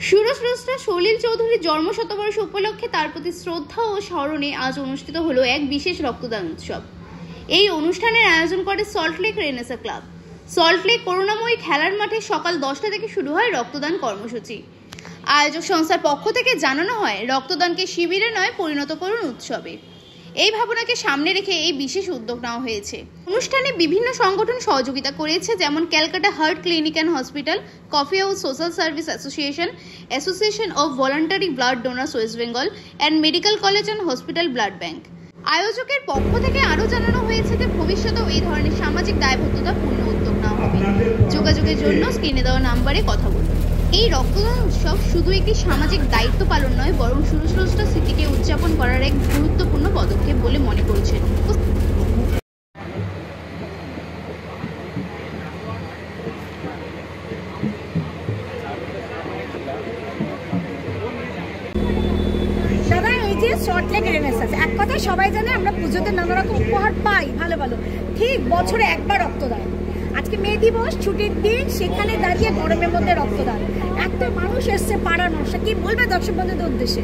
সুরস্রষ্টা সলিল চৌধুরীর জন্মশতবর্ষ উপলক্ষে তার প্রতি শ্রদ্ধা ও স্মরণে আজ অনুষ্ঠিত হলো এক বিশেষ রক্তদান উৎসব। এই অনুষ্ঠানের আয়োজন করে সল্টলেক রেনেসা ক্লাব। সল্টলেক করুণাময়ী খেলার মাঠে সকাল 10টা থেকে শুরু হয় রক্তদান কর্মসূচি। আয়োজক সংস্থার পক্ষ থেকে জানানো হয়, রক্তদানকে শিবিরে নয় পরিণত করুন উৎসবে। এই ভাবনাকে সামনে রেখে এই বিশেষ উদ্যোগ নেওয়া হয়েছে। অনুষ্ঠানে বিভিন্ন সংগঠন সহযোগিতা করেছে, যেমন Calcutta heart clinic and hospital, coffee house social service association, association of voluntary blood donors West Bengal and medical college and hospital blood bank. আয়োজকের পক্ষ থেকে আরও জানানো হয়েছে যে ভবিষ্যতেও এই ধরনের সামাজিক দায়বদ্ধতাপূর্ণ উদ্যোগ নেওয়া হবে। যোগাযোগের জন্য স্ক্রিনে দেওয়া নাম্বারে কথা বলুন। এই রক্তদান উৎসব শুধু একটি সামাজিক দায়িত্ব পালন নয়, বরং সুরস্রষ্টা স্মৃতিকে উদযাপন করার এক গুরুত্বপূর্ণ পদক্ষেপ বলে মনে করছেন। দাদা, এই যে সল্টলেক রেনেসাস, এক কথায় সবাই জানে আমরা পুজোতে নানা রকম উপহার পাই, ভালো ভালো, ঠিক বছরে একবার রক্তদান। আজকে মে দিবস, ছুটির দিন, সেখানে দাঁড়িয়ে গরমের মধ্যে রক্তদান। এত মানুষ এসছে, পাড়ার মানুষ, কি বলবে দর্শক বন্ধুদের উদ্দেশ্যে?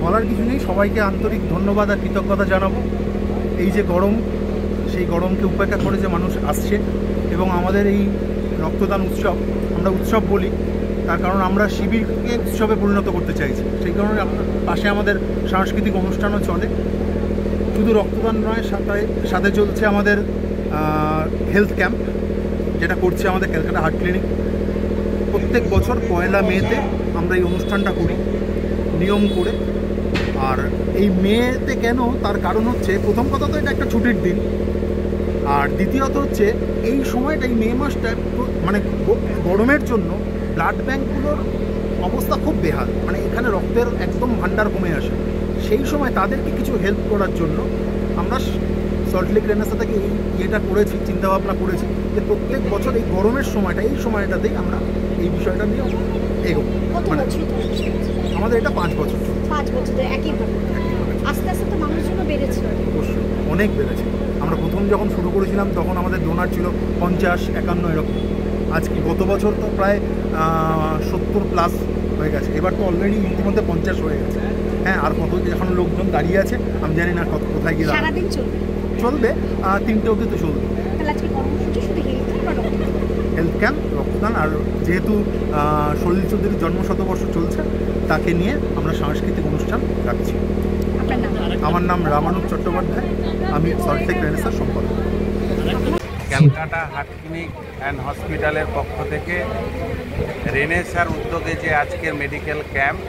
বলার কিছু নেই, সবাইকে আন্তরিক ধন্যবাদ আর কৃতজ্ঞতা জানাবো। এই যে গরম, সেই গরমকে উপেক্ষা করে যে মানুষ আসছে এবং আমাদের এই রক্তদান উৎসব, আমরা উৎসব বলি তার কারণ আমরা শিবিরকে উৎসবে পরিণত করতে চাইছি। সেই কারণে পাশে আমাদের সাংস্কৃতিক অনুষ্ঠানও চলে। শুধু রক্তদান নয়, সাথে চলছে আমাদের হেলথ ক্যাম্প, যেটা করছে আমাদের ক্যালকাটা হার্ট ক্লিনিক। প্রত্যেক বছর 1 মেতে আমরা এই অনুষ্ঠানটা করি নিয়ম করে। আর এই মেতে কেন, তার কারণ হচ্ছে, প্রথম কথা তো এটা একটা ছুটির দিন, আর দ্বিতীয়ত হচ্ছে এই সময়টা, এই মে মাসটা মানে গরমের জন্য ব্লাড ব্যাঙ্কগুলোর অবস্থা খুব বেহাল, মানে এখানে রক্তের একদম ভান্ডার কমে আসে। সেই সময় তাদেরকে কিছু হেল্প করার জন্য আমরা সল্টলেক রেনেসা থেকে এই ইয়েটা করেছি, চিন্তাভাবনা করেছি যে প্রত্যেক বছর এই গরমের সময়টা, এই সময়টাতেই আমরা এই বিষয়টা নিয়ে এগোবো। মানে আমাদের এটা 5 বছর। 5 বছর একইভাবে আস্তে আস্তে তো মানুষজন বেড়েছে, অবশ্যই অনেক বেড়েছে। আমরা প্রথম যখন শুরু করেছিলাম তখন আমাদের ডোনার ছিল 50-51 এরকম। আজকে গত বছর তো প্রায় 70+ হয়ে গেছে। এবার তো অলরেডি ইতিমধ্যে 50 হয়ে গেছে। হ্যাঁ, আর কত এখন লোকজন দাঁড়িয়ে আছে আমি জানি না, কোথায় গিয়ে সারাদিন চলবে 3টে অবধি তো চলবে। হেলথ ক্যাম্প, রক্তদান, আর যেহেতু সলিল চৌধুরীর জন্মশতবর্ষ চলছে, তাকে নিয়ে আমরা সাংস্কৃতিক অনুষ্ঠান রাখছি। আমার নাম রামানুজ চট্টোপাধ্যায়, আমি সল্টলেক রেনেসার সম্পাদক। ক্যালকাটা হার্ট ক্লিনিক অ্যান্ড হসপিটালের পক্ষ থেকে রেনেসার উদ্যোগে যে আজকের মেডিকেল ক্যাম্প,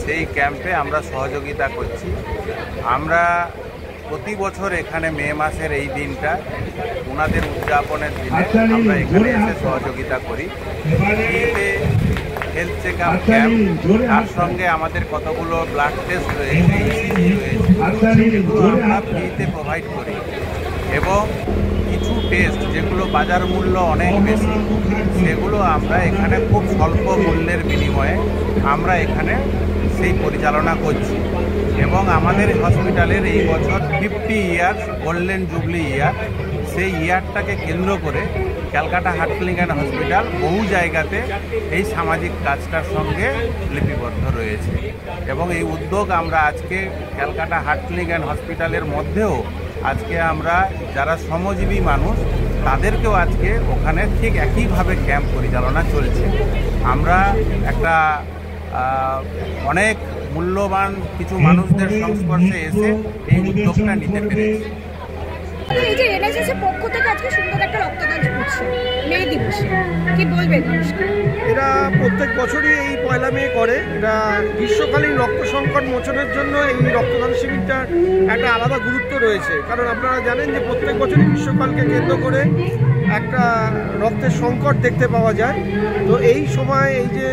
সেই ক্যাম্পে আমরা সহযোগিতা করছি। আমরা প্রতি বছর এখানে মে মাসের এই দিনটা, ওনাদের উদযাপনের দিনে আমরা এখানে এসে সহযোগিতা করি। ফ্রিতে হেলথ চেক আপ ক্যাম্প, তার সঙ্গে আমাদের কতগুলো ব্লাড টেস্ট রয়েছে, ইসিজি রয়েছে, সেগুলো আমরা ফ্রিতে প্রোভাইড করি। এবং কিছু টেস্ট যেগুলো বাজার মূল্য অনেক বেশি, সেগুলো আমরা এখানে খুব স্বল্প মূল্যের বিনিময়ে আমরা এখানে সেই পরিচালনা করছি। এবং আমাদের হসপিটালের এই বছর 50 ইয়ার্স গোল্ডেন জুবলি ইয়ার, সেই ইয়ারটাকে কেন্দ্র করে Calcutta heart clinic and hospital বহু জায়গাতে এই সামাজিক কাজটার সঙ্গে লিপিবদ্ধ রয়েছে। এবং এই উদ্যোগ আমরা আজকে ক্যালকাটা হার্ট ক্লিনিক অ্যান্ড হসপিটালের মধ্যেও আজকে আমরা যারা শ্রমজীবী মানুষ, তাদেরকেও আজকে ওখানে ঠিক একইভাবে ক্যাম্প পরিচালনা চলছে। আমরা একটা অনেক মূল্যবান কিছু মানুষদের সংস্পর্শে এসে এই উদ্যোগটা নিতে পেরেছি। এই যে এনএসএসের পক্ষ থেকে আজকে সুন্দর একটা রক্তদান উৎসব, মে দিবসে কি বলবেন? এরা প্রত্যেক বছরই এই 1 মে করে। এরা গ্রীষ্মকালীন রক্ত সংকট মোচনের জন্য এই রক্তদান শিবিরটার একটা আলাদা গুরুত্ব রয়েছে। কারণ আপনারা জানেন যে প্রত্যেক বছরই গ্রীষ্মকালকে কেন্দ্র করে একটা রক্তের সংকট দেখতে পাওয়া যায়। তো এই সময় এই যে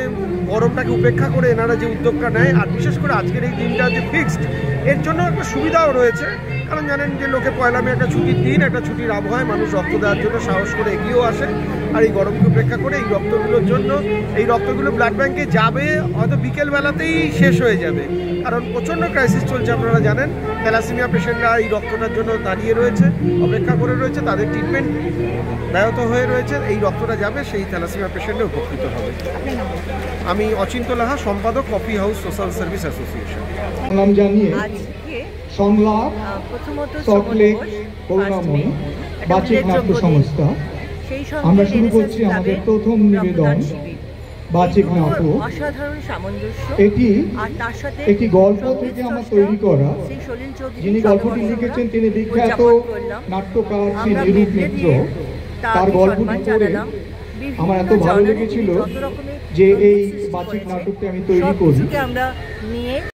গরমটাকে উপেক্ষা করে এনারা যে উদ্যোগটা নেয়, আর বিশেষ করে আজকের এই দিনটা যে ফিক্সড, এর জন্য একটা সুবিধাও রয়েছে। কারণ জানেন যে লোকে পয়লা মে একটা ছুটির দিন, একটা ছুটির আবহাওয়ায় মানুষ রক্ত দেওয়ার জন্য সাহস করে এগিয়েও আসে। আর এই গরমকে উপেক্ষা করে এই রক্তগুলোর জন্য, এই রক্তগুলো ব্লাড ব্যাঙ্কে যাবে, হয়তো বিকেলবেলাতেই শেষ হয়ে যাবে, কারণ প্রচণ্ড ক্রাইসিস চলছে। আপনারা জানেন থ্যালাসেমিয়া পেশেন্টরা এই রক্তটার জন্য দাঁড়িয়ে রয়েছে, অপেক্ষা করে রয়েছে, তাদের ট্রিটমেন্ট ব্যাহত হয়ে রয়েছে। এই রক্তটা যাবে, সেই থ্যালাসেমিয়া পেশেন্টরা উপকৃত হবে। আমি অচিন্ত লাহা, সম্পাদক, coffee house social service association. নাম জানিয়ে সংলাপ প্রথমত সল্টলেক করুণাময়ী বাচিক নাট্য সংস্থা আমরা শুরু করছি আমাদের প্রথম নিবেদন বাচিক নাটক। অসাধারণ সামঞ্জস্য এটি একটি গল্প থেকে আমার তৈরি করা। যিনি গল্পটি লিখেছেন তিনি বিখ্যাত নাট্যকার শ্রী নিরূপ মিত্র। তার গল্পটি পড়ে আমার এত ভালো লেগেছিল যে এই বাচিক নাটকটি আমি তৈরি করি। আমরা নিয়ে